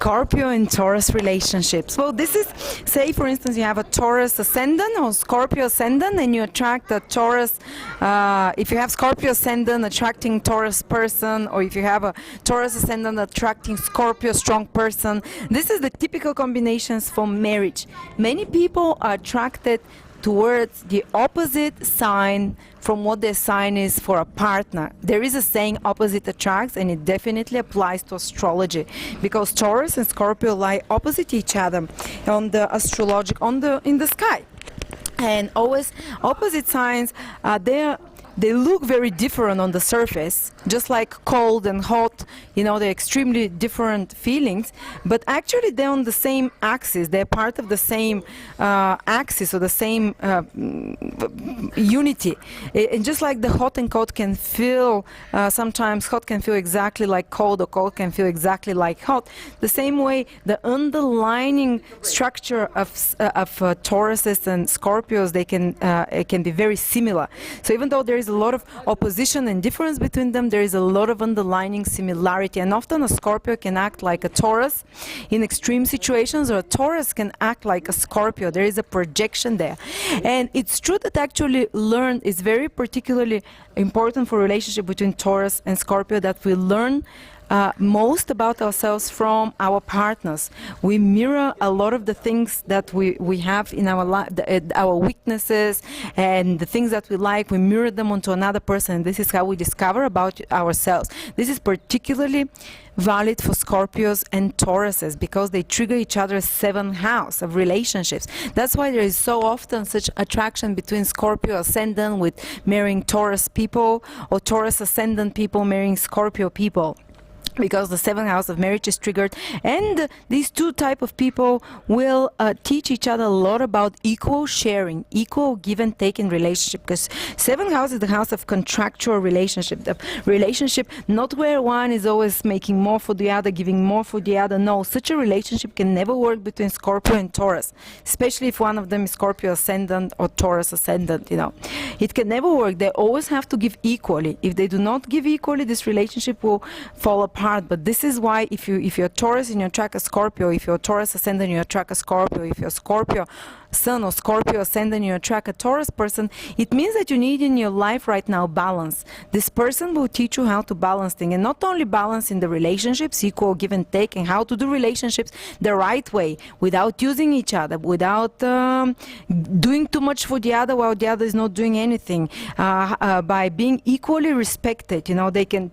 Scorpio and Taurus relationships. Well, this is, say for instance, you have a Taurus ascendant or Scorpio ascendant, and you attract a Taurus. If you have Scorpio ascendant attracting Taurus person, or if you have a Taurus ascendant attracting Scorpio strong person, this is the typical combinations for marriage. Many people are attracted towards the opposite sign from what their sign is for a partner. There is a saying opposite attracts, and it definitely applies to astrology, because Taurus and Scorpio lie opposite each other on the astrologic in the sky. And always opposite signs, they look very different on the surface, just like cold and hot, they're extremely different feelings, but actually they're on the same axis. They're part of the same axis, or the same unity. And just like the hot and cold can feel, sometimes hot can feel exactly like cold, or cold can feel exactly like hot, the same way the underlying structure of Tauruses and Scorpios, it can be very similar. So even though there is a lot of opposition and difference between them, there is a lot of underlying similarity. And often a Scorpio can act like a Taurus in extreme situations, or a Taurus can act like a Scorpio. There is a projection there. And it's true that actually learn is very particularly important for relationship between Taurus and Scorpio, that we learn most about ourselves from our partners. We mirror a lot of the things that we have in our life, our weaknesses and the things that we like. We mirror them onto another person, and this is how we discover about ourselves. This is particularly valid for Scorpios and Tauruses, because they trigger each other's seventh house of relationships. That's why there is so often such attraction between Scorpio ascendant with marrying Taurus people, or Taurus ascendant people marrying Scorpio people, because the seventh house of marriage is triggered. And these two type of people will teach each other a lot about equal sharing, equal give and take in relationship, because seventh house is the house of contractual relationship, the relationship not where one is always making more for the other, giving more for the other. No, such a relationship can never work between Scorpio and Taurus, especially if one of them is Scorpio ascendant or Taurus ascendant. It can never work. They always have to give equally. If they do not give equally, this relationship will fall apart. But this is why if you're Taurus and you attract a Scorpio, if you're Taurus ascendant, you attract a Scorpio, if you're Scorpio Sun or Scorpio ascendant, you attract a Taurus person, it means that you need in your life right now balance. This person will teach you how to balance things, and not only balance in the relationships, equal give and take, and how to do relationships the right way, without using each other, without doing too much for the other while the other is not doing anything, by being equally respected.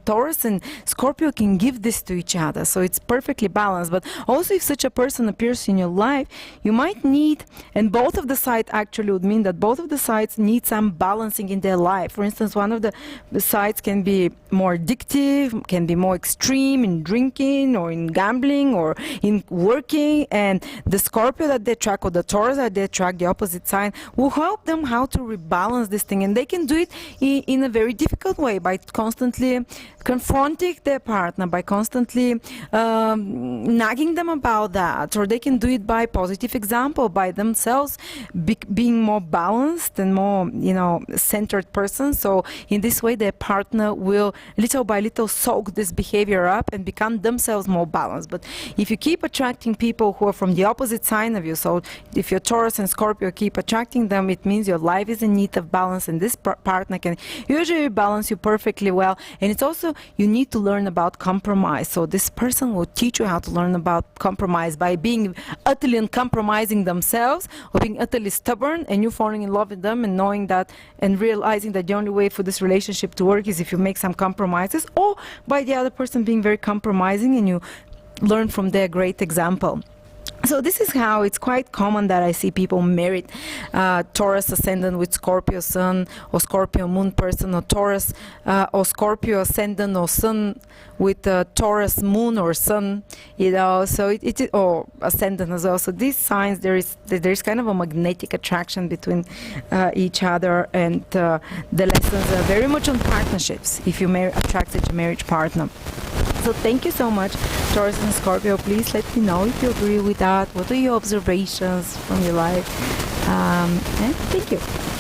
Taurus and Scorpio can give this to each other, so it's perfectly balanced. But also, if such a person appears in your life, you might need, and both of the sides actually would mean that both of the sides need some balancing in their life. For instance, one of the sides can be more addictive, can be more extreme in drinking or in gambling or in working, and the Scorpio that they attract, or the Taurus that they attract, the opposite sign, will help them how to rebalance this thing. And they can do it in a very difficult way, by constantly confronting their partner, by constantly nagging them about that, or they can do it by positive example, by themselves being more balanced and more centered person. So in this way their partner will little by little soak this behavior up and become themselves more balanced. But if you keep attracting people who are from the opposite sign of you, so if you're Taurus and Scorpio keep attracting them, it means your life is in need of balance, and this partner can usually balance you perfectly well. And it's also, you need to learn about compromise. So this person will teach you how to learn about compromise by being utterly uncompromising themselves, or being utterly stubborn, and you falling in love with them and knowing that and realizing that the only way for this relationship to work is if you make some compromises, or by the other person being very compromising and you learn from their great example. So this is how it's quite common that I see people married, Taurus ascendant with Scorpio Sun or Scorpio Moon person, or Taurus or Scorpio ascendant or Sun with Taurus Moon or Sun, so it or ascendant as well. So these signs, there is kind of a magnetic attraction between each other, and the lessons are very much on partnerships if you attract such a marriage partner. So thank you so much, Taurus and Scorpio. Please let me know if you agree with that. What are your observations from your life? And thank you.